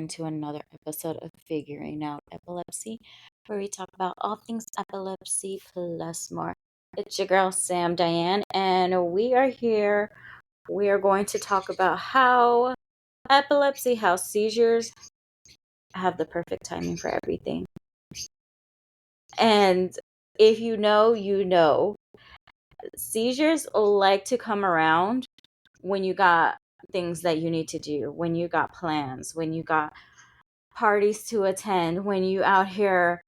into another episode of Figuring Out Epilepsy, where we talk about all things epilepsy plus more. It's your girl, Sam Diane, and we are here. We are going to talk about how how seizures have the perfect timing for everything. And if you know, you know. Seizures like to come around when you got things that you need to do, when you got plans, when you got parties to attend, when you out here,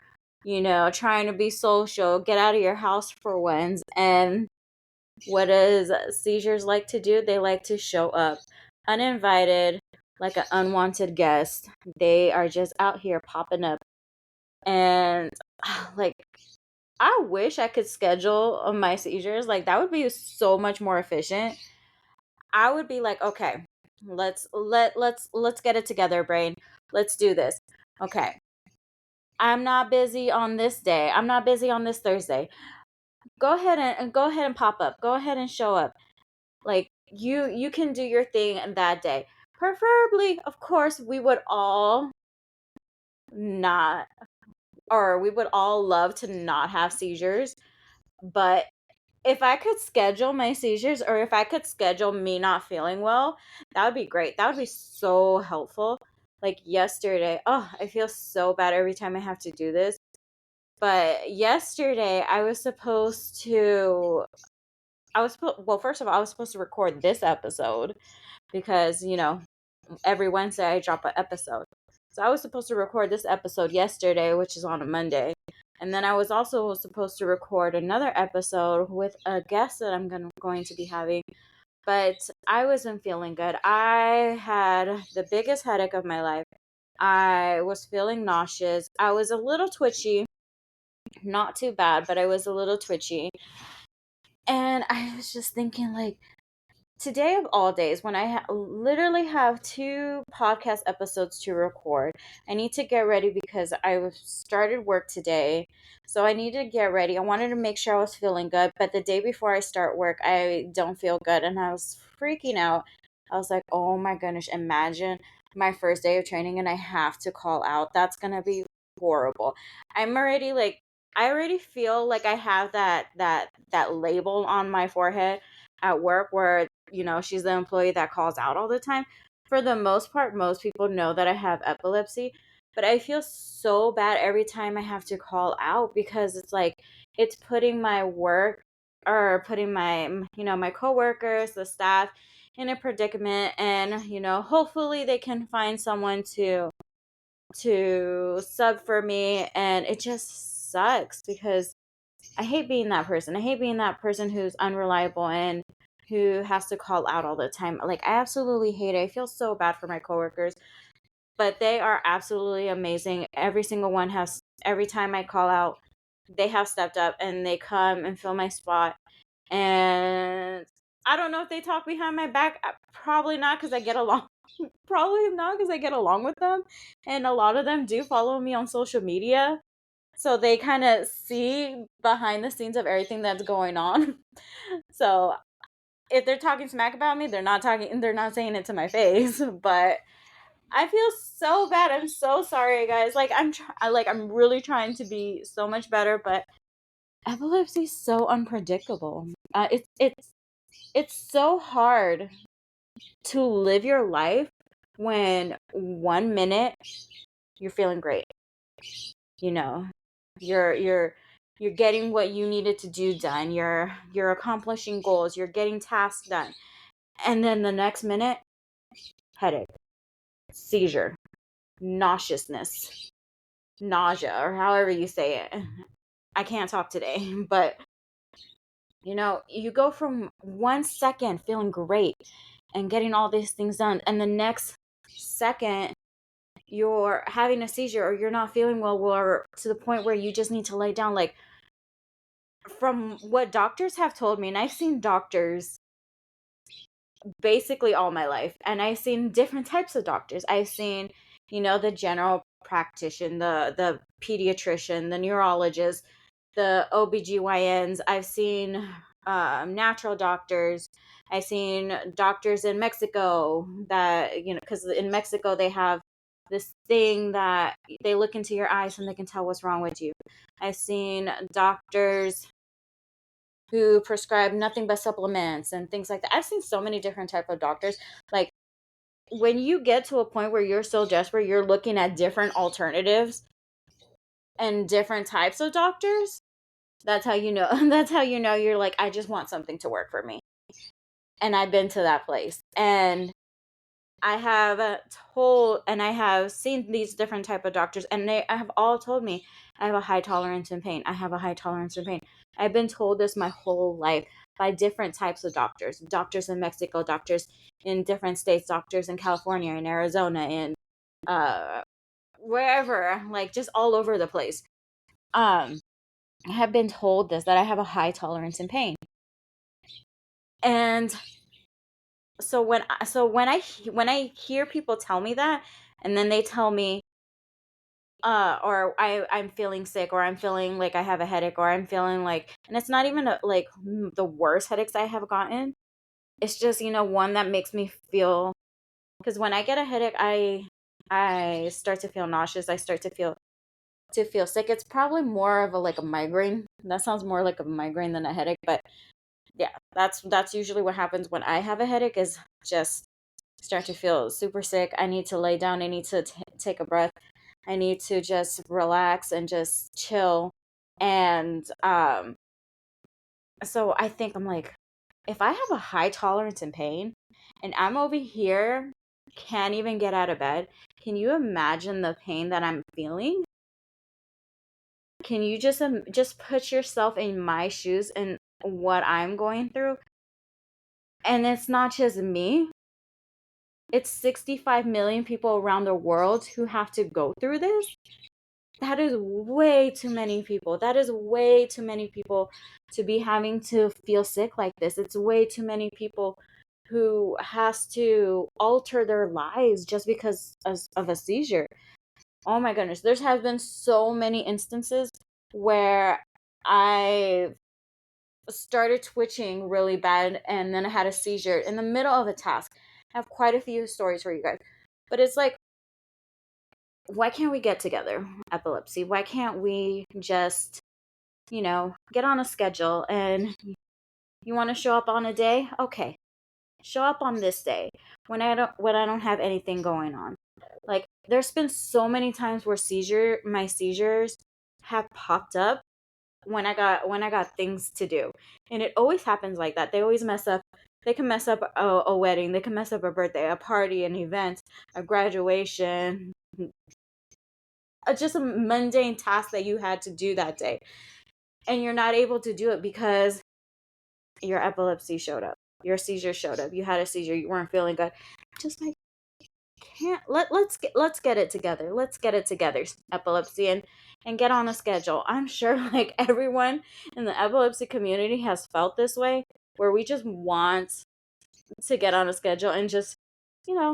trying to be social, get out of your house for once. And what does seizures like to do? They like to show up uninvited, like an unwanted guest. They are just out here popping up. And like, I wish I could schedule my seizures. Like, that would be so much more efficient. I would be like, okay, let's get it together, brain. Let's do this. Okay. I'm not busy on this day. I'm not busy on this Thursday. Go ahead and pop up. Go ahead and show up. Like, you can do your thing that day. Preferably, of course, we would all love to not have seizures, but if I could schedule my seizures, or if I could schedule me not feeling well, that would be great. That would be so helpful. Like yesterday, oh, I feel so bad every time I have to do this. But yesterday well, first of all, I was supposed to record this episode because, every Wednesday I drop an episode. So I was supposed to record this episode yesterday, which is on a Monday. And then I was also supposed to record another episode with a guest that I'm going to be having. But I wasn't feeling good. I had the biggest headache of my life. I was feeling nauseous. I was a little twitchy. Not too bad, but I was a little twitchy. And I was just thinking, like, today of all days, when I literally have 2 podcast episodes to record, I need to get ready because I started work today. So I need to get ready. I wanted to make sure I was feeling good, but the day before I start work, I don't feel good. And I was freaking out. I was like, oh my goodness, imagine my first day of training and I have to call out. That's going to be horrible. I already feel like I have that label on my forehead at work where she's the employee that calls out all the time. For the most part, most people know that I have epilepsy, but I feel so bad every time I have to call out because it's like it's putting my work or putting my coworkers, the staff in a predicament, and hopefully they can find someone to sub for me. And it just sucks because I hate being that person. I hate being that person who's unreliable and who has to call out all the time. Like, I absolutely hate it. I feel so bad for my coworkers, but they are absolutely amazing. Every single one has, every time I call out, they have stepped up and they come and fill my spot. And I don't know if they talk behind my back. Probably not, because I get along. Probably not, because I get along with them. And a lot of them do follow me on social media. So they kind of see behind the scenes of everything that's going on. So if they're talking smack about me, they're not saying it to my face, but I feel so bad. I'm so sorry, guys. Like, I'm really trying to be so much better, but epilepsy is so unpredictable. It's so hard to live your life when 1 minute you're feeling great. You're getting what you needed to do done. You're accomplishing goals. You're getting tasks done. And then the next minute, headache, seizure, nauseousness, nausea, or however you say it. I can't talk today, but you go from 1 second feeling great and getting all these things done, and the next second you're having a seizure or you're not feeling well, or to the point where you just need to lay down. Like, from what doctors have told me, and I've seen doctors basically all my life, and I've seen different types of doctors. I've seen, the general practitioner, the pediatrician, the neurologist, the OBGYNs. I've seen natural doctors. I've seen doctors in Mexico that, because in Mexico they have this thing that they look into your eyes and they can tell what's wrong with you. I've seen doctors who prescribe nothing but supplements and things like that. I've seen so many different type of doctors. Like, when you get to a point where you're so desperate, you're looking at different alternatives and different types of doctors. That's how you know. That's how you know you're like, I just want something to work for me. And I've been to that place. And I have I have seen these different type of doctors, and they have all told me I have a high tolerance in pain. I have a high tolerance in pain. I've been told this my whole life by different types of doctors in Mexico, doctors in different states, doctors in California, in Arizona, in uh, wherever, like just all over the place. I have been told this, that I have a high tolerance in pain, and so when I hear people tell me that, and then they tell me, or I'm feeling sick, or I'm feeling like I have a headache, or I'm feeling like, and it's not even the worst headaches I have gotten. It's just, one that makes me feel, because when I get a headache, I start to feel nauseous. I start to feel sick. It's probably more of a migraine. That sounds more like a migraine than a headache, but yeah, that's usually what happens when I have a headache, is just start to feel super sick. I need to lay down. I need to take a breath. I need to just relax and just chill. And so I think, I'm like, if I have a high tolerance in pain and I'm over here, can't even get out of bed, can you imagine the pain that I'm feeling? Can you just put yourself in my shoes and what I'm going through? And it's not just me. It's 65 million people around the world who have to go through this. That is way too many people. That is way too many people to be having to feel sick like this. It's way too many people who has to alter their lives just because of a seizure. Oh my goodness. There have been so many instances where I started twitching really bad, and then I had a seizure in the middle of a task. I have quite a few stories for you guys. But it's like, why can't we get together, epilepsy? Why can't we just, get on a schedule, and you want to show up on a day? Okay. Show up on this day when I don't have anything going on. Like, there's been so many times where my seizures have popped up when I got things to do. And it always happens like that. They always mess up. They can mess up a wedding, they can mess up a birthday, a party, an event, a graduation, just a mundane task that you had to do that day. And you're not able to do it because your epilepsy showed up. Your seizure showed up. You had a seizure, you weren't feeling good. Just like, can't let's get it together. Let's get it together, epilepsy, and get on a schedule. I'm sure like everyone in the epilepsy community has felt this way, where we just want to get on a schedule and just,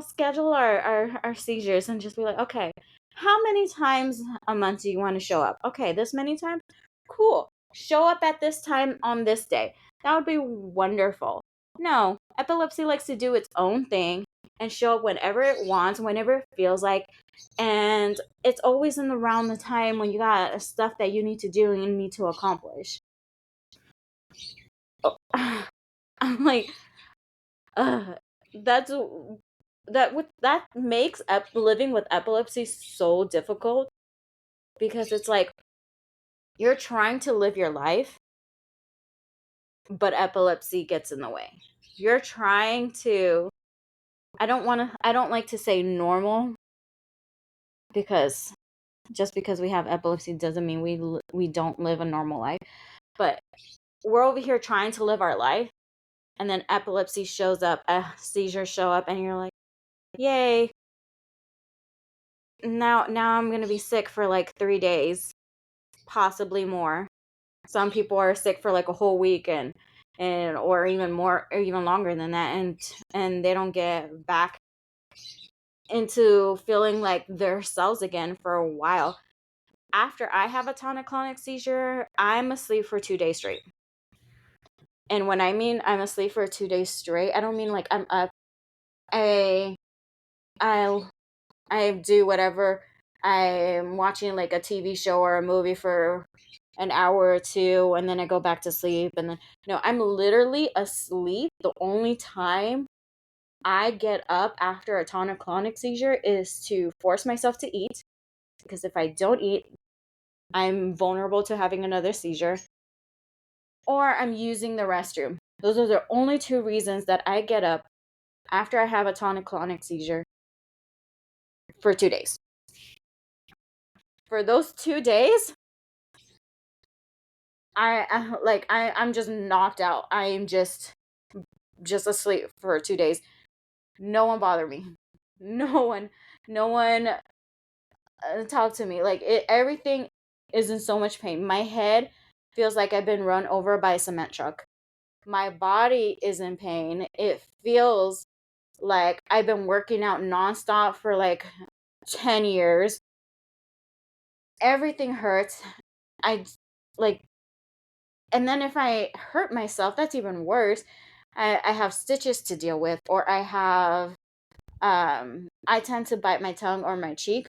schedule our seizures and just be like, okay, how many times a month do you want to show up? Okay, this many times? Cool. Show up at this time on this day. That would be wonderful. No, epilepsy likes to do its own thing and show up whenever it wants, whenever it feels like. And it's always in around the time when you got stuff that you need to do and you need to accomplish. I'm like, that's that makes living with epilepsy so difficult, because it's like you're trying to live your life, but epilepsy gets in the way. You're trying to, I don't like to say normal, because just because we have epilepsy doesn't mean we don't live a normal life. But we're over here trying to live our life, and then epilepsy shows up, seizures show up, and you're like, yay, now I'm gonna be sick for like 3 days, possibly more. Some people are sick for like a whole week, and or even more, or even longer than that, and they don't get back into feeling like their selves again for a while. After I have a tonic-clonic seizure, I'm asleep for 2 days straight. And when I mean I'm asleep for 2 days straight, I don't mean like I'm up. I I do whatever. I'm watching like a TV show or a movie for an hour or two, and then I go back to sleep. And then, I'm literally asleep. The only time I get up after a tonic-clonic seizure is to force myself to eat, because if I don't eat, I'm vulnerable to having another seizure, or I'm using the restroom. Those are the only two reasons that I get up after I have a tonic-clonic seizure for 2 days. For those 2 days, I'm just knocked out. I'm just asleep for 2 days. No one bothered me. No one talked to me. Everything is in so much pain. My head feels like I've been run over by a cement truck. My body is in pain. It feels like I've been working out nonstop for like 10 years. Everything hurts. I like And then if I hurt myself, that's even worse. I have stitches to deal with, or I tend to bite my tongue or my cheek.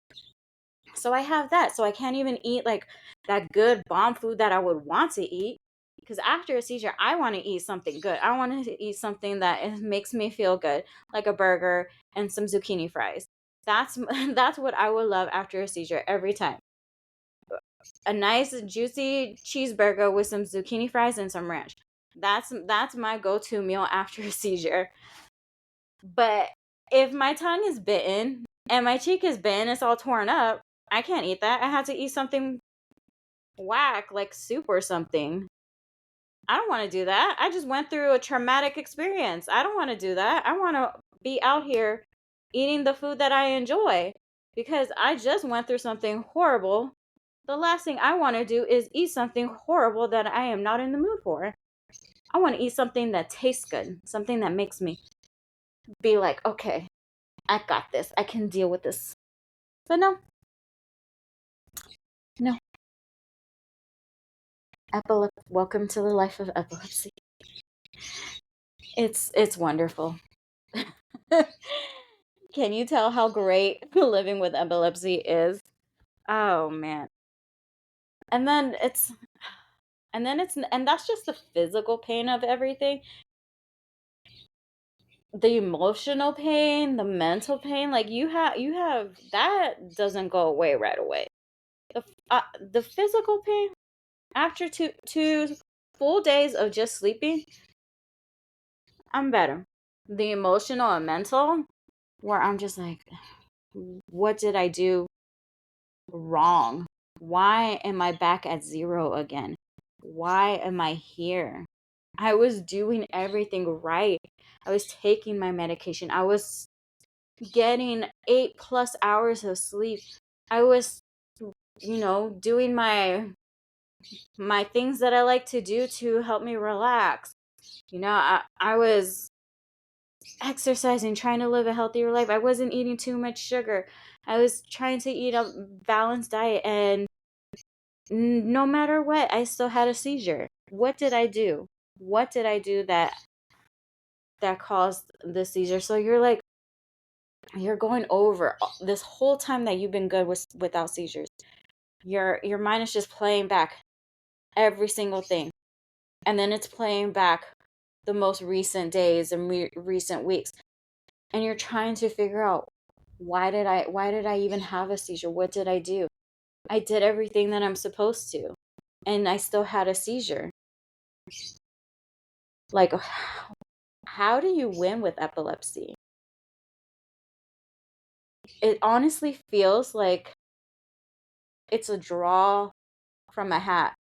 So I have that. So I can't even eat like that good bomb food that I would want to eat. Because after a seizure, I want to eat something good. I want to eat something that makes me feel good, like a burger and some zucchini fries. That's that's what I would love after a seizure every time. A nice juicy cheeseburger with some zucchini fries and some ranch. That's my go-to meal after a seizure. But if my tongue is bitten and my cheek is bitten, it's all torn up, I can't eat that. I have to eat something whack like soup or something. I don't want to do that. I just went through a traumatic experience. I don't want to do that. I want to be out here eating the food that I enjoy, because I just went through something horrible. The last thing I want to do is eat something horrible that I am not in the mood for. I want to eat something that tastes good, something that makes me be like, okay, I got this. I can deal with this. But no. No. Welcome to the life of epilepsy. It's wonderful. Can you tell how great living with epilepsy is? Oh man. And then it's and that's just the physical pain of everything. The emotional pain, the mental pain, like you have that doesn't go away right away. The physical pain after two full days of just sleeping, I'm better. The emotional and mental, where I'm just like, what did I do wrong? Why am I back at zero again? Why am I here? I was doing everything right. I was taking my medication. I was getting 8+ hours of sleep. I was, doing my things that I like to do to help me relax. I was exercising, trying to live a healthier life. I wasn't eating too much sugar. I was trying to eat a balanced diet, and no matter what, I still had a seizure. What did I do? What did I do that caused the seizure? So you're going over this whole time that you've been good without seizures. Your mind is just playing back every single thing, and then it's playing back the most recent days and recent weeks, and you're trying to figure out, why did I even have a seizure? What did I do? I did everything that I'm supposed to, and I still had a seizure. Like, how do you win with epilepsy? It honestly feels like it's a draw from a hat.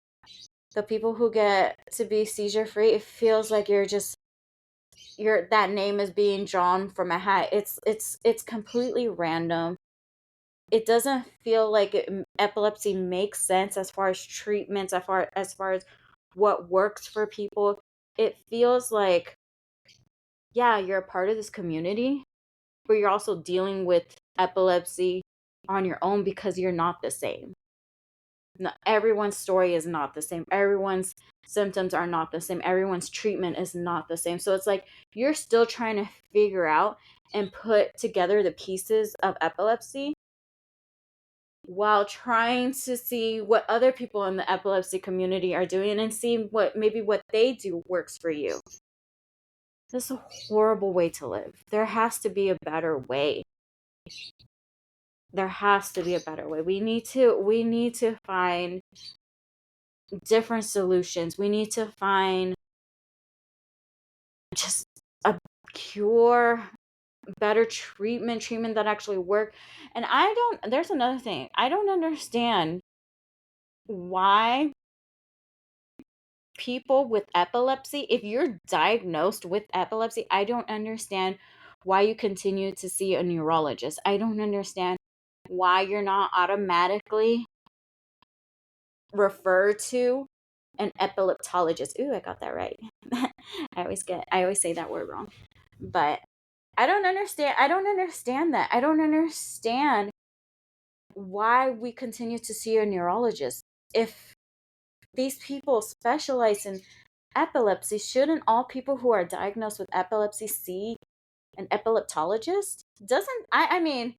The people who get to be seizure free, it feels like that name is being drawn from a hat. It's completely random. It doesn't feel like epilepsy makes sense as far as treatments, as far as what works for people. It feels like, yeah, you're a part of this community, but you're also dealing with epilepsy on your own because you're not the same. Everyone's story is not the same. Everyone's symptoms are not the same. Everyone's treatment is not the same. So it's like you're still trying to figure out and put together the pieces of epilepsy while trying to see what other people in the epilepsy community are doing and see what they do works for you. This is a horrible way to live. There has to be a better way. There has to be a better way. We need to find different solutions. We need to find just a cure, better treatment that actually work. And there's another thing. I don't understand why people with epilepsy, if you're diagnosed with epilepsy, I don't understand why you continue to see a neurologist. I don't understand why you're not automatically referred to an epileptologist. Ooh, I got that right. I always say that word wrong. But I don't understand that. I don't understand why we continue to see a neurologist. If these people specialize in epilepsy, shouldn't all people who are diagnosed with epilepsy see an epileptologist? I mean,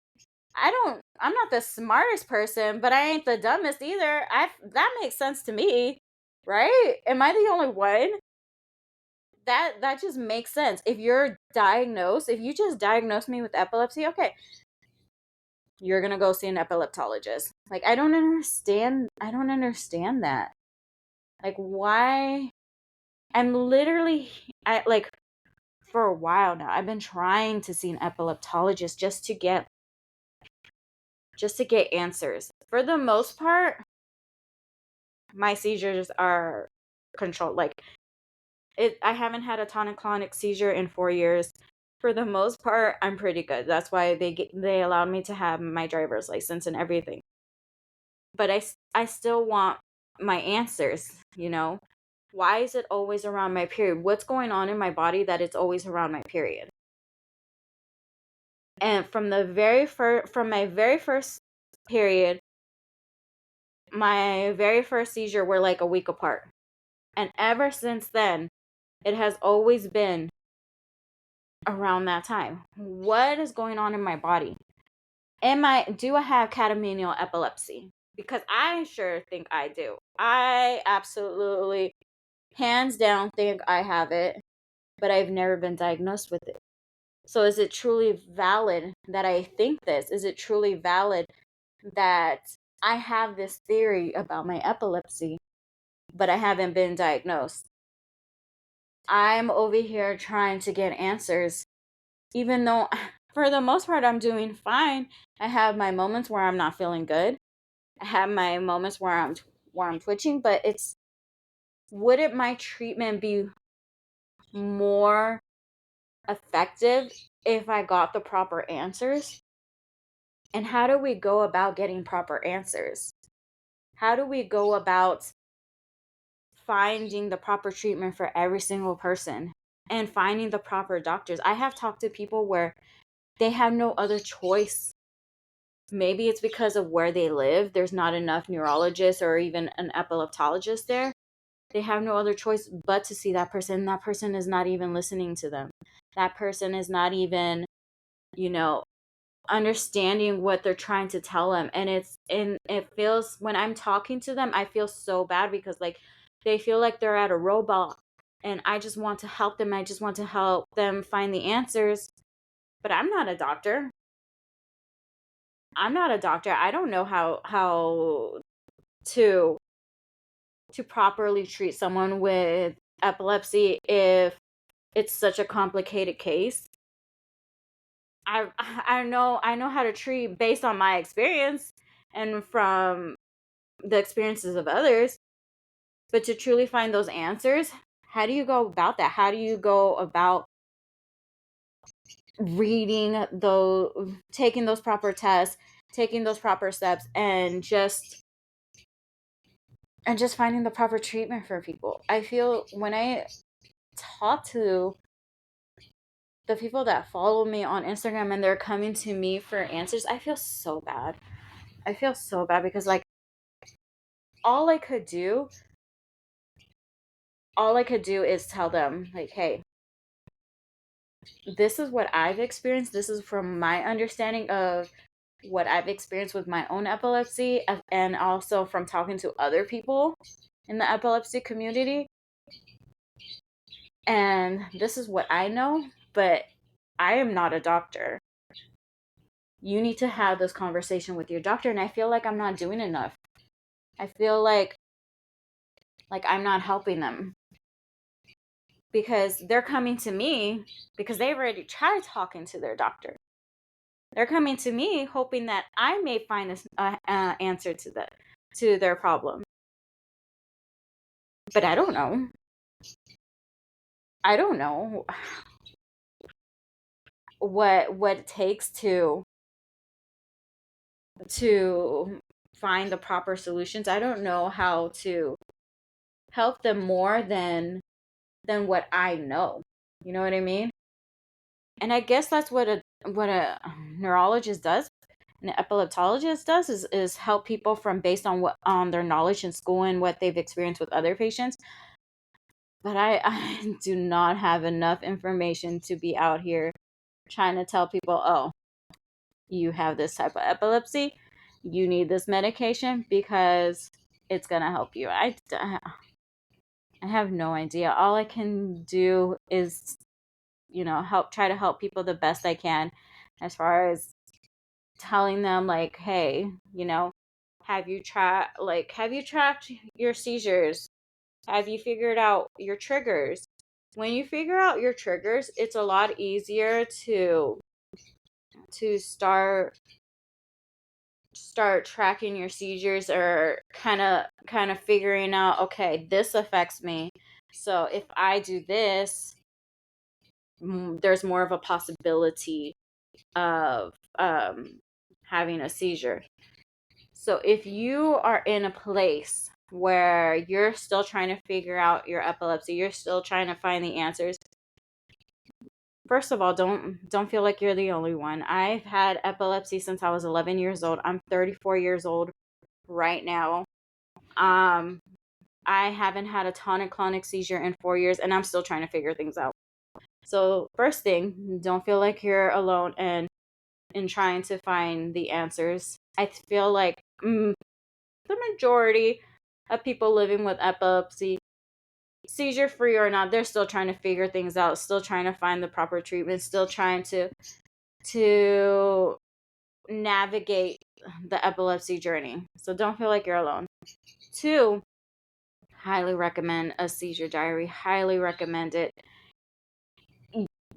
I'm not the smartest person, but I ain't the dumbest either. That makes sense to me, right? Am I the only one? That just makes sense. If you just diagnose me with epilepsy, okay, you're gonna go see an epileptologist. Like, I don't understand that. Like, why? Like, for a while now, I've been trying to see an epileptologist just to get answers. For the most part, my seizures are controlled. Like, I haven't had a tonic-clonic seizure in 4 years. For the most part, I'm pretty good. That's why they allowed me to have my driver's license and everything. But I still want my answers, you know? Why is it always around my period? What's going on in my body that it's always around my period? And from my very first period, my very first seizure were like a week apart. And ever since then, it has always been around that time. What is going on in my body? Do I have catamenial epilepsy? Because I sure think I do. I absolutely, hands down, think I have it, but I've never been diagnosed with it. So is it truly valid that I think this? Is it truly valid that I have this theory about my epilepsy, but I haven't been diagnosed? I'm over here trying to get answers, even though for the most part I'm doing fine. I have my moments where I'm not feeling good. I have my moments where I'm twitching, but wouldn't my treatment be more effective if I got the proper answers? And how do we go about getting proper answers? How do we go about finding the proper treatment for every single person and finding the proper doctors? I have talked to people where they have no other choice. Maybe it's because of where they live. There's not enough neurologists or even an epileptologist there. They have no other choice but to see that person. That person is not even listening to them. That person is not even, understanding what they're trying to tell them. And it feels, when I'm talking to them, I feel so bad because, like, they feel like they're at a robot, and I just want to help them. I just want to help them find the answers. But I'm not a doctor. I don't know how to properly treat someone with epilepsy if it's such a complicated case. I know how to treat based on my experience and from the experiences of others, but to truly find those answers, how do you go about that? How do you go about taking those proper tests, taking those proper steps, and just finding the proper treatment for people? I feel when I talk to the people that follow me on Instagram and they're coming to me for answers, I feel so bad. I feel so bad because, like, all I could do is tell them, like, hey, this is what I've experienced. This is from my understanding of what I've experienced with my own epilepsy, and also from talking to other people in the epilepsy community. And this is what I know, but I am not a doctor. You need to have this conversation with your doctor, and I feel like I'm not doing enough. I feel like I'm not helping them, because they're coming to me because they've already tried talking to their doctor. They're coming to me hoping that I may find this answer to their problem. But I don't know. I don't know what it takes to find the proper solutions. I don't know how to help them more than what I know. You know what I mean? And I guess that's what a neurologist does, an epileptologist does, is help people from based on what their knowledge in school and what they've experienced with other patients. But I do not have enough information to be out here trying to tell people, oh, you have this type of epilepsy, you need this medication because it's gonna help you. I have no idea. All I can do is, try to help people the best I can, as far as telling them, like, hey, have you tracked your seizures? Have you figured out your triggers? When you figure out your triggers, it's a lot easier to start tracking your seizures, or kind of figuring out, okay, this affects me. So if I do this, there's more of a possibility of having a seizure. So if you are in a place where you're still trying to figure out your epilepsy, you're still trying to find the answers, first of all, don't feel like you're the only one. I've had epilepsy since I was 11 years old. I'm 34 years old right now. I haven't had a tonic-clonic seizure in 4 years, and I'm still trying to figure things out. So first thing, don't feel like you're alone and in trying to find the answers. I feel like the majority of people living with epilepsy, seizure free or not, they're still trying to figure things out, still trying to find the proper treatment, still trying to navigate the epilepsy journey. So don't feel like you're alone. 2, highly recommend a seizure diary. Highly recommend it.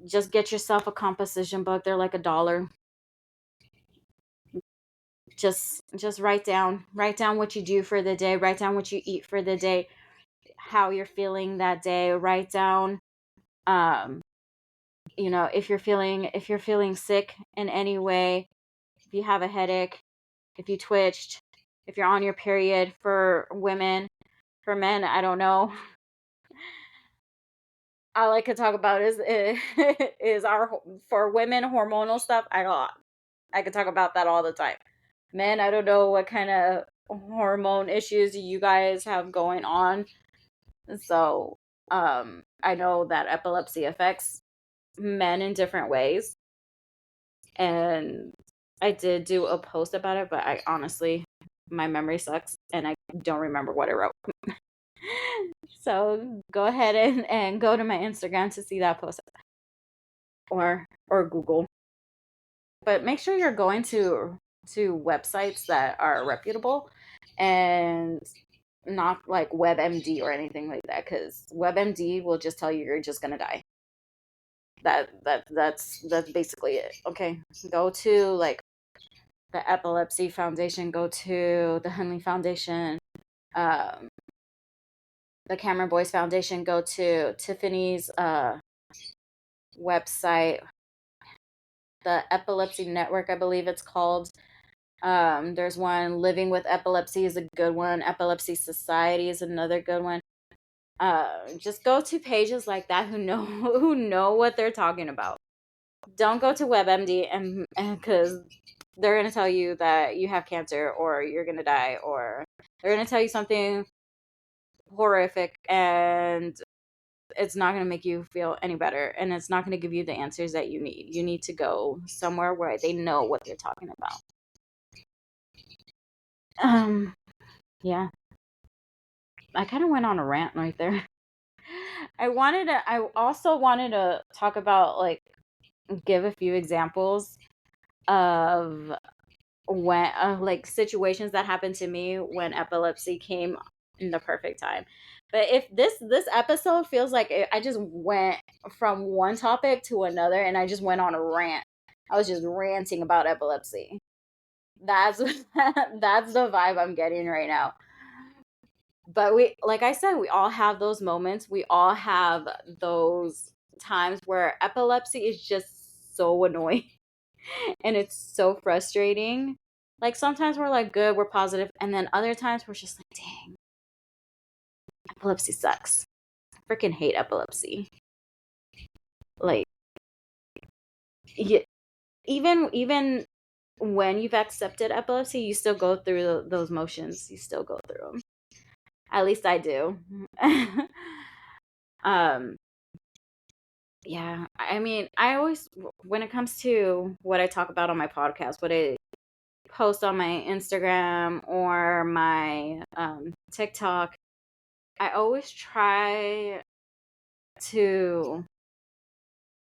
Just get yourself a composition book. They're like $1. Just write down what you do for the day. Write down what you eat for the day, how you're feeling that day. Write down if you're feeling sick in any way, if you have a headache, if you twitched, if you're on your period. For women, for men, I don't know. All I could talk about is for women, hormonal stuff. I could talk about that all the time. Men, I don't know what kind of hormone issues you guys have going on. So, I know that epilepsy affects men in different ways. And I did do a post about it, but I honestly, my memory sucks and I don't remember what I wrote. So go ahead and go to my Instagram to see that post, or Google. But make sure you're going to websites that are reputable and not like WebMD or anything like that, because WebMD will just tell you you're just gonna die. That's basically it. Okay, go to like the Epilepsy Foundation, go to the Hundley Foundation, the Boyce Foundation, go to Tiffany's website, the Epilepsy Network, I believe it's called. There's one, Living with Epilepsy is a good one. Epilepsy Society is another good one. Just go to pages like that who know what they're talking about. Don't go to WebMD and because they're gonna tell you that you have cancer or you're gonna die or They're going to tell you something horrific, and it's not going to make you feel any better, and it's not going to give you the answers that you need. You need to go somewhere where they know what they're talking about. Yeah. I kind of went on a rant right there. I also wanted to talk about, like, give a few examples of when like situations that happened to me when epilepsy came in the perfect time. But if this episode feels like I just went from one topic to another and I just went on a rant. I was just ranting about epilepsy. That's that's the vibe I'm getting right now. But we, like I said, we all have those moments. We all have those times where epilepsy is just so annoying and it's so frustrating. Like sometimes we're like good, we're positive, and then other times we're just like, dang, epilepsy sucks. I freaking hate epilepsy. Like, even when you've accepted epilepsy, you still go through those motions. You still go through them. At least I do. um, yeah. I mean, I always, when it comes to what I talk about on my podcast, what I post on my Instagram or my TikTok, I always try to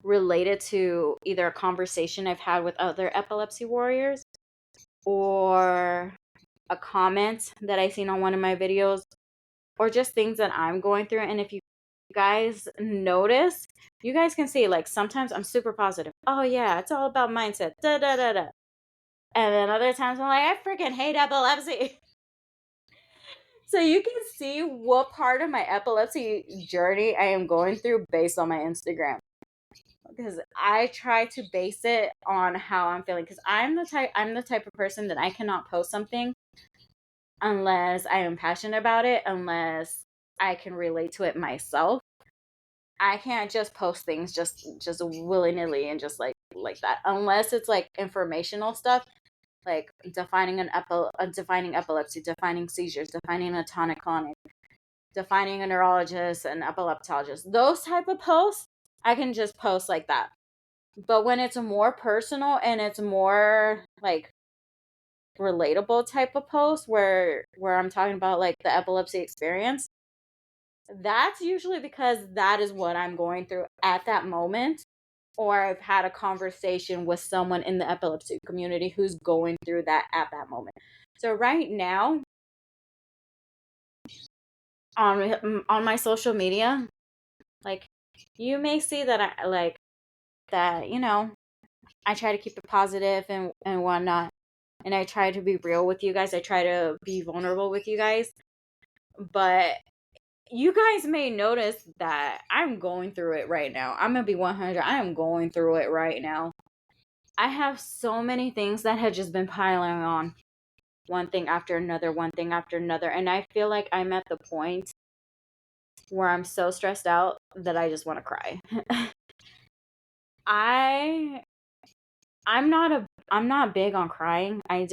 relate it to either a conversation I've had with other epilepsy warriors or a comment that I seen on one of my videos or just things that I'm going through. And if you guys notice, you guys can see, like, sometimes I'm super positive. Oh yeah, it's all about mindset. Da da da da. And then other times I'm like, I freaking hate epilepsy. So you can see what part of my epilepsy journey I am going through based on my Instagram. Because I try to base it on how I'm feeling. Because I'm the type of person that I cannot post something unless I am passionate about it, unless I can relate to it myself. I can't just post things just willy-nilly and just like that, unless it's like informational stuff, like defining defining epilepsy, defining seizures, defining a tonic-clonic, defining a neurologist and epileptologist. Those type of posts I can just post like that. But when it's more personal and it's more like relatable type of post where I'm talking about like the epilepsy experience, that's usually because that is what I'm going through at that moment, or I've had a conversation with someone in the epilepsy community who's going through that at that moment. So right now on my social media, like, you may see that I like that, I try to keep it positive and whatnot. And I try to be real with you guys. I try to be vulnerable with you guys. But you guys may notice that I'm going through it right now. I'm going to be 100. I am going through it right now. I have so many things that have just been piling on. One thing after another, one thing after another. And I feel like I'm at the point where I'm so stressed out that I just want to cry. I I'm not big on crying. I'm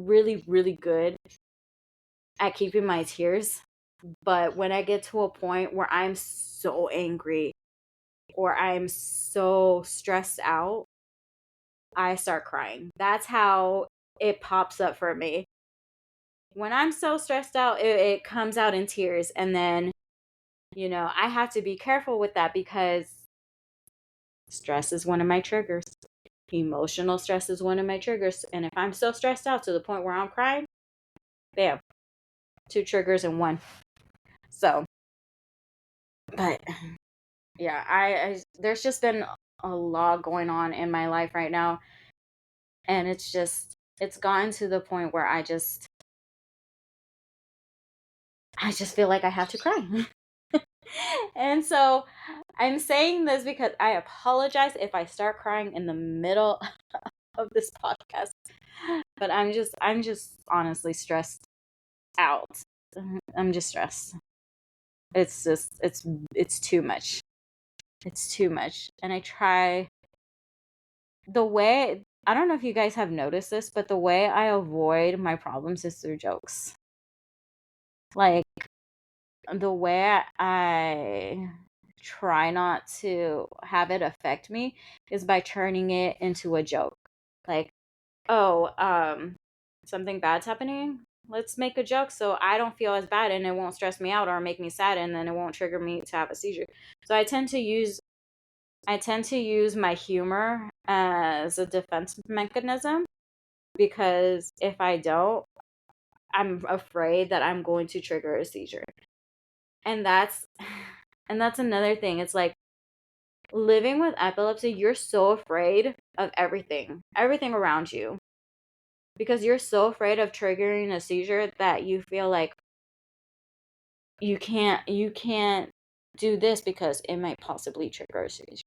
really, really good at keeping my tears. But when I get to a point where I'm so angry or I'm so stressed out, I start crying. That's how it pops up for me. When I'm so stressed out, it comes out in tears. And then, I have to be careful with that because stress is one of my triggers. Emotional stress is one of my triggers. And if I'm so stressed out to the point where I'm crying, bam, 2 triggers in one. So, but yeah, I there's just been a lot going on in my life right now. And it's gotten to the point where I just feel like I have to cry. And so I'm saying this because I apologize if I start crying in the middle of this podcast. But I'm just honestly stressed out. I'm just stressed. It's just it's too much. It's too much. And I try the way I don't know if you guys have noticed this, but the way I avoid my problems is through jokes. Like, the way I try not to have it affect me is by turning it into a joke. Like, oh, something bad's happening. Let's make a joke so I don't feel as bad and it won't stress me out or make me sad and then it won't trigger me to have a seizure. So I tend to use my humor as a defense mechanism, because if I don't, I'm afraid that I'm going to trigger a seizure. And that's another thing. It's like, living with epilepsy, you're so afraid of everything around you, because you're so afraid of triggering a seizure that you feel like you can't do this because it might possibly trigger a seizure.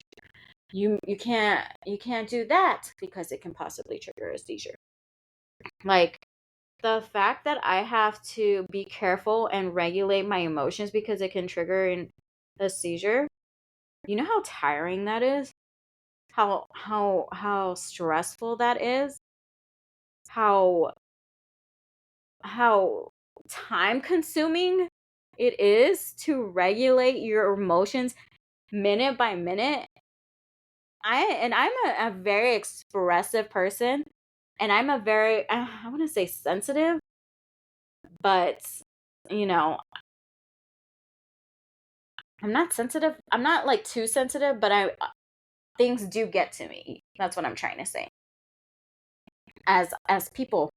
You can't do that because it can possibly trigger a seizure. Like, the fact that I have to be careful and regulate my emotions because it can trigger a seizure, you know how tiring that is? How stressful that is? How time consuming it is to regulate your emotions minute by minute. I'm a very expressive person, and I'm a very, I want to say sensitive, but you know, I'm not sensitive. I'm not like too sensitive, but things do get to me. That's what I'm trying to say. As people,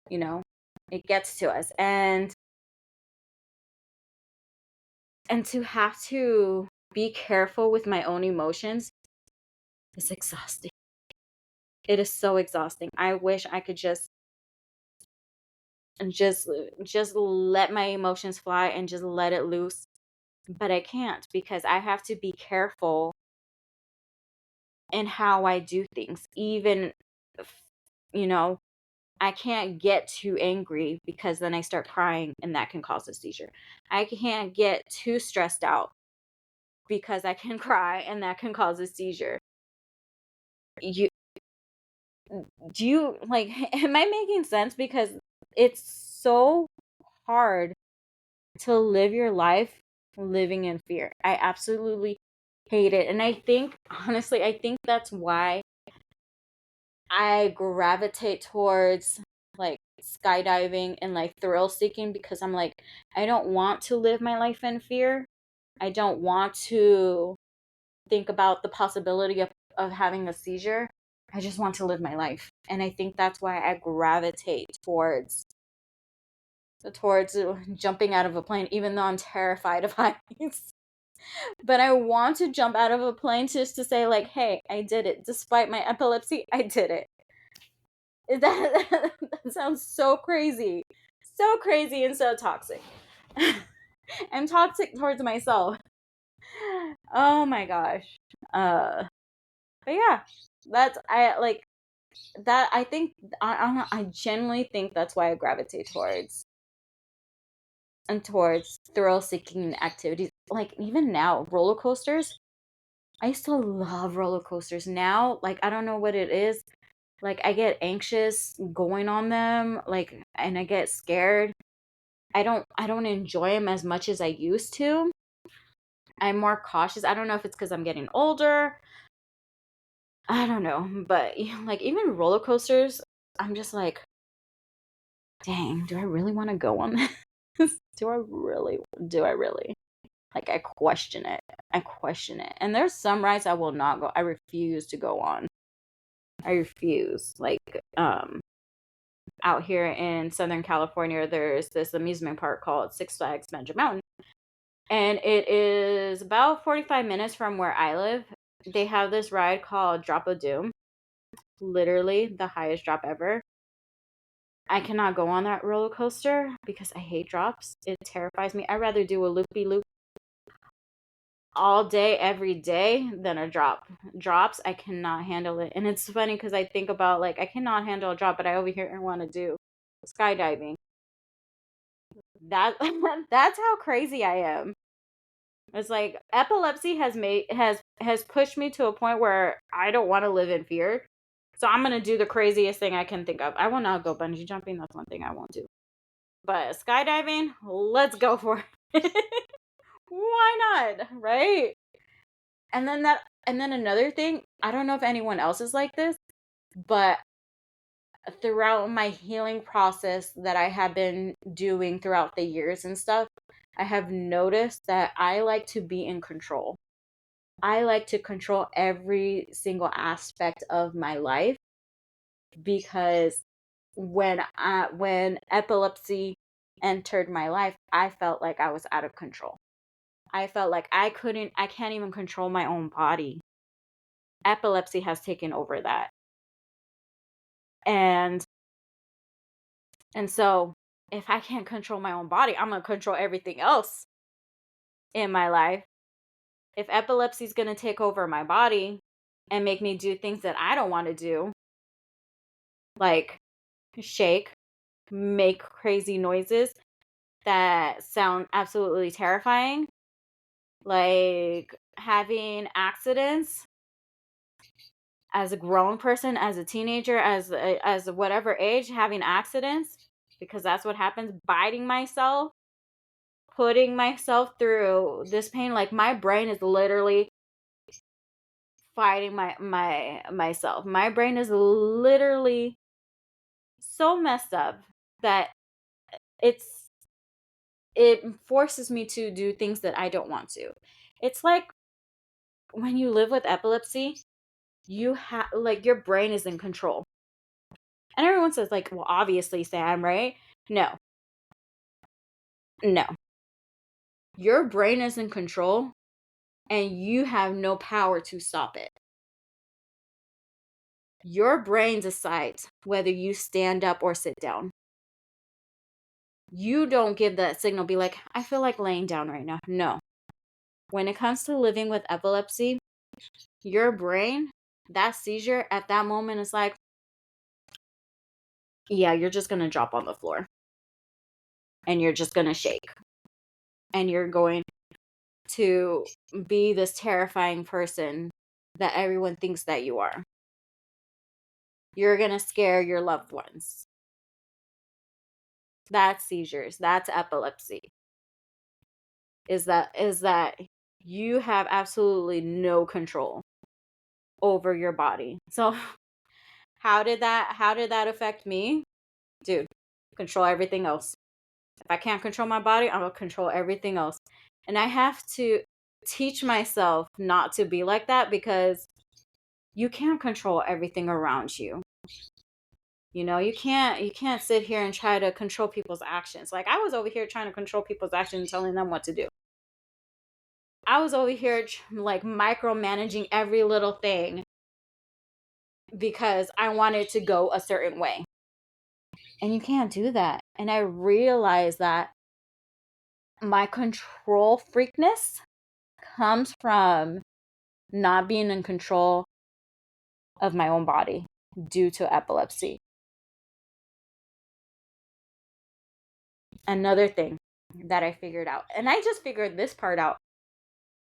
it gets to us, and to have to be careful with my own emotions is exhausting. It is so exhausting. I wish I could just let my emotions fly and just let it loose, but I can't, because I have to be careful in how I do things. Even if, I can't get too angry, because then I start crying and that can cause a seizure. I can't get too stressed out, because I can cry and that can cause a seizure. You do you like am I making sense? Because it's so hard to live your life living in fear. I absolutely hate it. And I think, honestly, that's why I gravitate towards like skydiving and like thrill seeking, because I'm like, I don't want to live my life in fear. I don't want to think about the possibility of having a seizure. I just want to live my life. And I think that's why I gravitate towards jumping out of a plane, even though I'm terrified of heights. But I want to jump out of a plane just to say, like, hey, I did it. Despite my epilepsy, I did it. That sounds so crazy. So crazy and so toxic. I'm toxic towards myself. Oh my gosh. But yeah, that's I like that. I think I genuinely think that's why I gravitate towards thrill seeking activities. Like, even now, roller coasters. I used to love roller coasters. Now, like, I don't know what it is. Like, I get anxious going on them, like, and I get scared. I don't enjoy them as much as I used to. I'm more cautious. I don't know if it's because I'm getting older. I don't know, but like, even roller coasters, I'm just like, dang, do I really want to go on this? Do I really? Do I really? Like, I question it. And there's some rides I will not go. I refuse to go on. I refuse. Like, out here in Southern California, there's this amusement park called Six Flags Magic Mountain. And it is about 45 minutes from where I live. They have this ride called Drop of Doom. Literally the highest drop ever. I cannot go on that roller coaster because I hate drops. It terrifies me. I'd rather do a loopy-loop all day, every day, than a drop. Drops, I cannot handle it. And it's funny because I think about, like, I cannot handle a drop, but I over here and want to do skydiving. That that's how crazy I am. It's like, epilepsy has pushed me to a point where I don't want to live in fear. So I'm going to do the craziest thing I can think of. I will not go bungee jumping. That's one thing I won't do. But skydiving, let's go for it. Why not? Right? And then another thing, I don't know if anyone else is like this, but throughout my healing process that I have been doing throughout the years and stuff, I have noticed that I like to be in control. I like to control every single aspect of my life because when epilepsy entered my life, I felt like I was out of control. I felt like I can't even control my own body. Epilepsy has taken over that. And so if I can't control my own body, I'm going to control everything else in my life. If epilepsy is going to take over my body and make me do things that I don't want to do, like shake, make crazy noises that sound absolutely terrifying, like having accidents as a grown person, as a teenager, as whatever age, having accidents, because that's what happens, biting myself, putting myself through this pain. Like my brain is literally fighting myself. My brain is literally so messed up that it forces me to do things that I don't want to. It's like when you live with epilepsy, you have like your brain is in control. And everyone says like, well, obviously, Sam, right? No. Your brain is in control and you have no power to stop it. Your brain decides whether you stand up or sit down. You don't give that signal, be like, I feel like laying down right now. No. When it comes to living with epilepsy, your brain, that seizure at that moment is like, yeah, you're just going to drop on the floor. And you're just going to shake. And you're going to be this terrifying person that everyone thinks that you are. You're going to scare your loved ones. That's seizures. That's epilepsy. Is that you have absolutely no control over your body. So how did that affect me? Dude, control everything else. If I can't control my body, I'm going to control everything else. And I have to teach myself not to be like that because you can't control everything around you. You know, you can't sit here and try to control people's actions. Like I was over here trying to control people's actions and telling them what to do. I was over here like micromanaging every little thing because I wanted to go a certain way. And you can't do that. And I realized that my control freakness comes from not being in control of my own body due to epilepsy. Another thing that I figured out, and I just figured this part out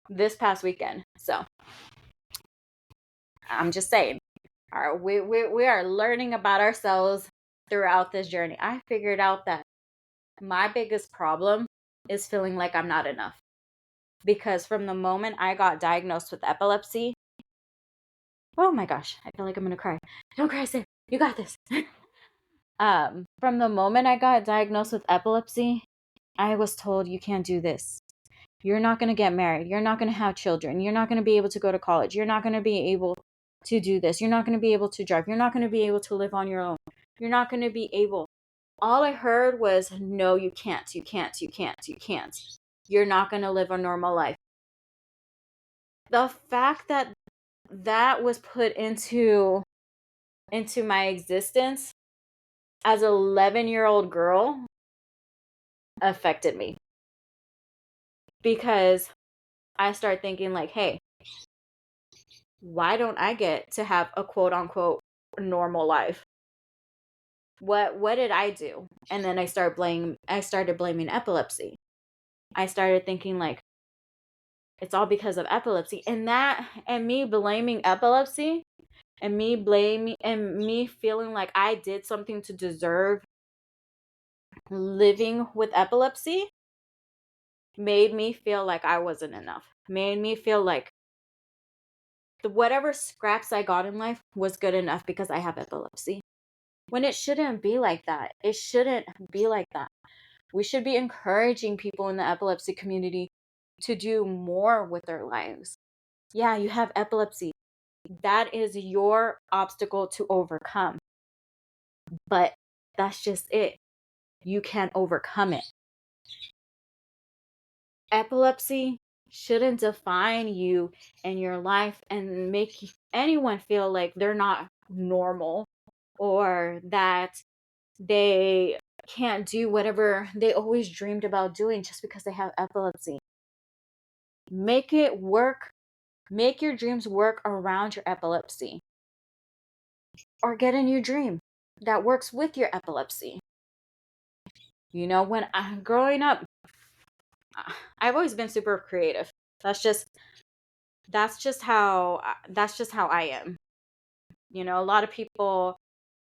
this past weekend. So I'm just saying, we are learning about ourselves throughout this journey. I figured out that my biggest problem is feeling like I'm not enough. Because from the moment I got diagnosed with epilepsy, oh my gosh, I feel like I'm going to cry. Don't cry, Sid. You got this. From the moment I got diagnosed with epilepsy, I was told you can't do this. You're not going to get married. You're not going to have children. You're not going to be able to go to college. You're not going to be able to do this. You're not going to be able to drive. You're not going to be able to live on your own. You're not going to be able. All I heard was, no, you can't. You can't. You can't. You can't. You're not going to live a normal life. The fact that that was put into my existence as an 11-year-old girl affected me. Because I start thinking like, hey, why don't I get to have a quote unquote normal life? What did I do? And then I started blaming epilepsy. I started thinking like, it's all because of epilepsy. And me blaming epilepsy and me blaming and me feeling like I did something to deserve living with epilepsy made me feel like I wasn't enough. Made me feel like whatever scraps I got in life was good enough because I have epilepsy. When it shouldn't be like that. It shouldn't be like that. We should be encouraging people in the epilepsy community to do more with their lives. Yeah, you have epilepsy. That is your obstacle to overcome. But that's just it. You can overcome it. Epilepsy shouldn't define you and your life and make anyone feel like they're not normal or that they can't do whatever they always dreamed about doing just because they have epilepsy. Make it work. Make your dreams work around your epilepsy. Or get a new dream that works with your epilepsy. You know, when I'm growing up, I've always been super creative. That's just how I am. You know, a lot of people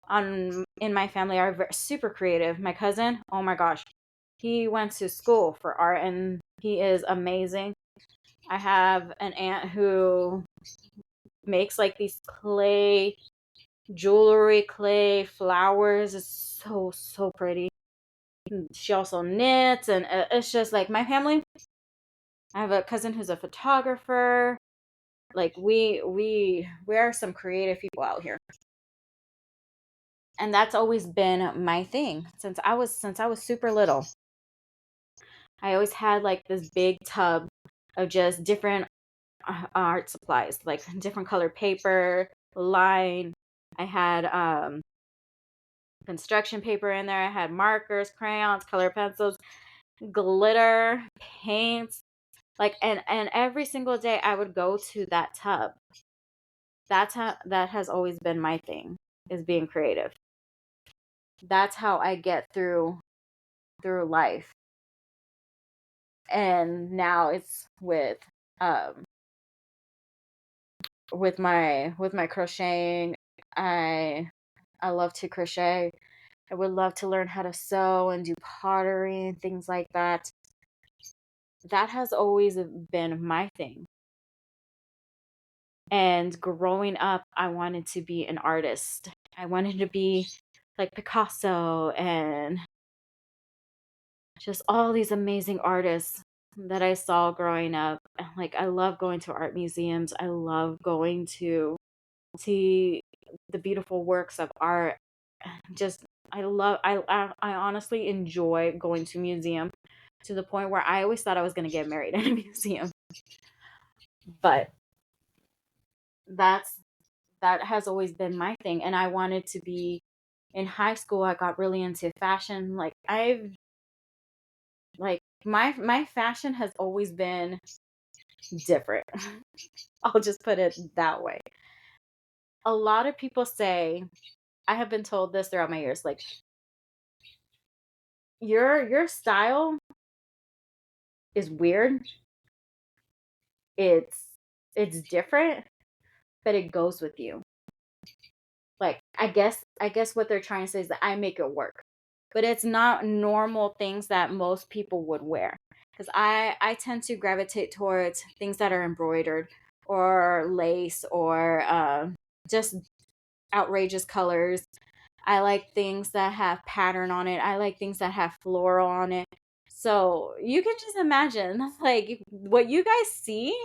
in my family are super creative. My cousin, oh my gosh, he went to school for art and he is amazing. I have an aunt who makes like these clay jewelry, clay flowers. It's so pretty. She also knits, and it's just like my family. I have a cousin who's a photographer. Like we are some creative people out here. And that's always been my thing since I was super little. I always had like this big tub of just different art supplies, like different colored paper, line. I had construction paper in there. I had markers, crayons, color pencils, glitter, paints. Like and every single day I would go to that tub. That has always been my thing, is being creative. That's how I get through life. And now it's with my crocheting. I love to crochet. I would love to learn how to sew and do pottery and things like that. That has always been my thing. And growing up, I wanted to be an artist. I wanted to be like Picasso and just all these amazing artists that I saw growing up. Like, I love going to art museums. I love going to see the beautiful works of art. Just, I honestly enjoy going to museum to the point where I always thought I was going to get married in a museum. But that's that has always been my thing, and I wanted to be in high school. I got really into fashion. Like, my fashion has always been different. I'll just put it that way. A lot of people say, I have been told this throughout my years, like, your style is weird. It's different, but it goes with you. Like, I guess what they're trying to say is that I make it work. But it's not normal things that most people would wear. Because I tend to gravitate towards things that are embroidered or lace or just outrageous colors. I like things that have pattern on it. I like things that have floral on it. So you can just imagine, like, what you guys see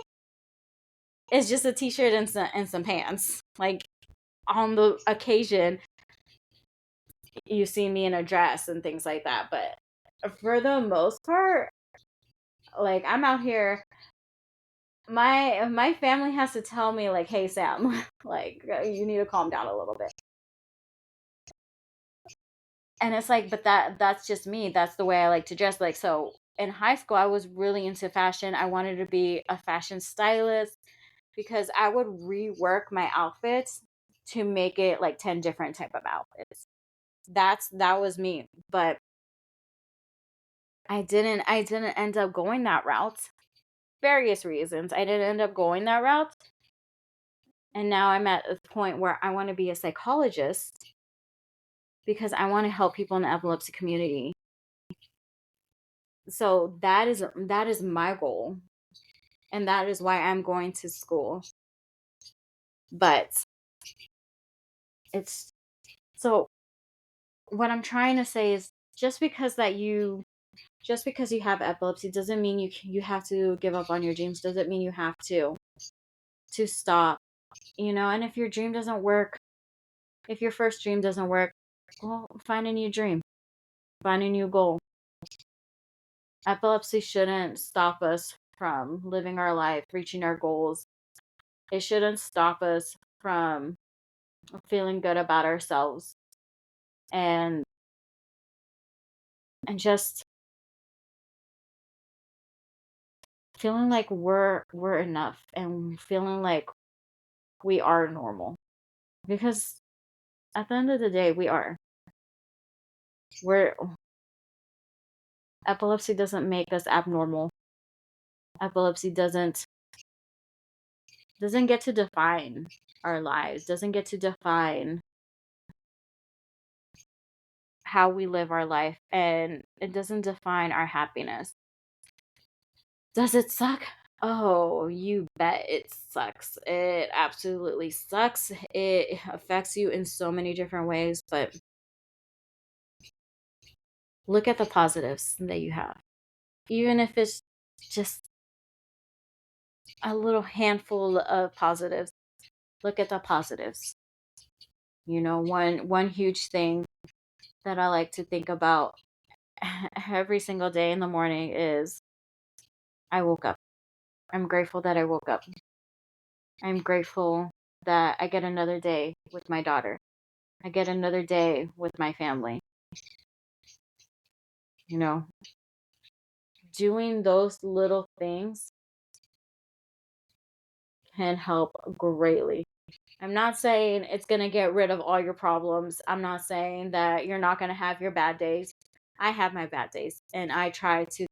is just a t-shirt and some pants. Like, on the occasion, you see me in a dress and things like that. But for the most part, like, I'm out here. My family has to tell me, like, hey Sam, like, you need to calm down a little bit. And it's like, but that's just me. That's the way I like to dress. Like, so in high school, I was really into fashion. I wanted to be a fashion stylist because I would rework my outfits to make it like 10 different type of outfits. That was me. But I didn't end up going that route. Various reasons. I didn't end up going that route. And now I'm at a point where I want to be a psychologist because I want to help people in the epilepsy community. So that is my goal. And that is why I'm going to school. But it's so what I'm trying to say is just because you have epilepsy doesn't mean you have to give up on your dreams. Doesn't mean you have to stop. And if your dream doesn't work, if your first dream doesn't work, well, find a new dream. Find a new goal. Epilepsy shouldn't stop us from living our life, reaching our goals. It shouldn't stop us from feeling good about ourselves and just feeling like we're enough and feeling like we are normal. Because at the end of the day, we are. Epilepsy doesn't make us abnormal. Epilepsy doesn't get to define our lives, doesn't get to define how we live our life, and it doesn't define our happiness. Does it suck? Oh, you bet it sucks. It absolutely sucks. It affects you in so many different ways, but look at the positives that you have. Even if it's just a little handful of positives, look at the positives. One huge thing that I like to think about every single day in the morning is I woke up. I'm grateful that I woke up. I'm grateful that I get another day with my daughter. I get another day with my family. Doing those little things can help greatly. I'm not saying it's going to get rid of all your problems. I'm not saying that you're not going to have your bad days. I have my bad days, and I try to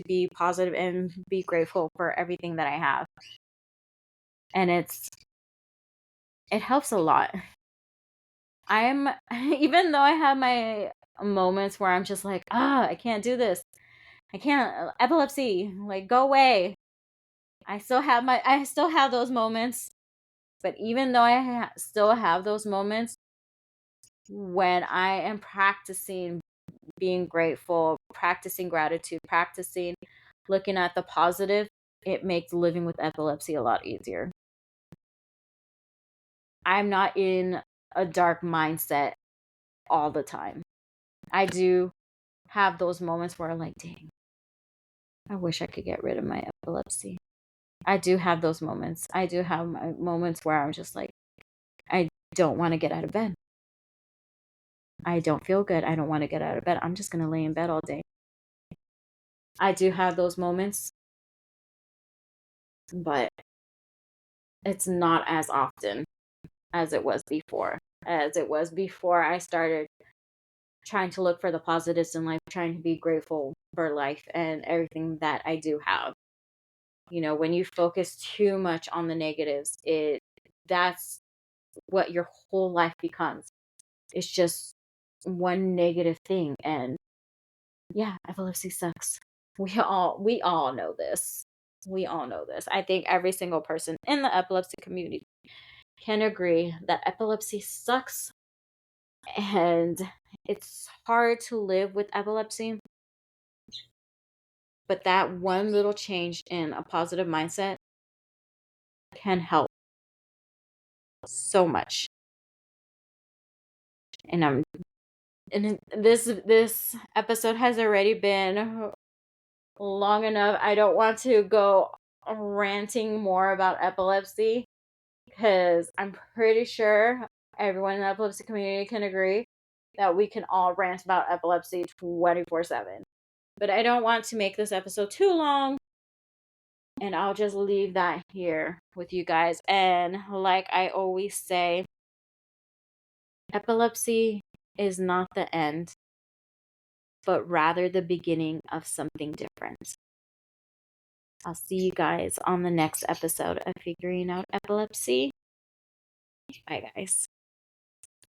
be positive and be grateful for everything that I have. And it helps a lot. Even though I have my moments where I'm just like, I can't do this. I can't, epilepsy, like, go away. I still have those moments. But even though I still have those moments, when I am practicing being grateful, practicing gratitude, practicing looking at the positive, it makes living with epilepsy a lot easier. I'm not in a dark mindset all the time. I do have those moments where I'm like, dang, I wish I could get rid of my epilepsy. I do have those moments. I do have my moments where I'm just like, I don't want to get out of bed. I don't feel good. I don't want to get out of bed. I'm just going to lay in bed all day. I do have those moments, but it's not as often as it was before. I started trying to look for the positives in life, trying to be grateful for life and everything that I do have. When you focus too much on the negatives, that's what your whole life becomes. It's just one negative thing. And yeah, epilepsy sucks. We all know this. We all know this. I think every single person in the epilepsy community can agree that epilepsy sucks, and it's hard to live with epilepsy. But that one little change in a positive mindset can help so much. And this episode has already been long enough. I don't want to go ranting more about epilepsy, because I'm pretty sure everyone in the epilepsy community can agree that we can all rant about epilepsy 24/7. But I don't want to make this episode too long, and I'll just leave that here with you guys. And like I always say, epilepsy is not the end, but rather the beginning of something different. I'll see you guys on the next episode of Figuring Out Epilepsy. Bye, guys.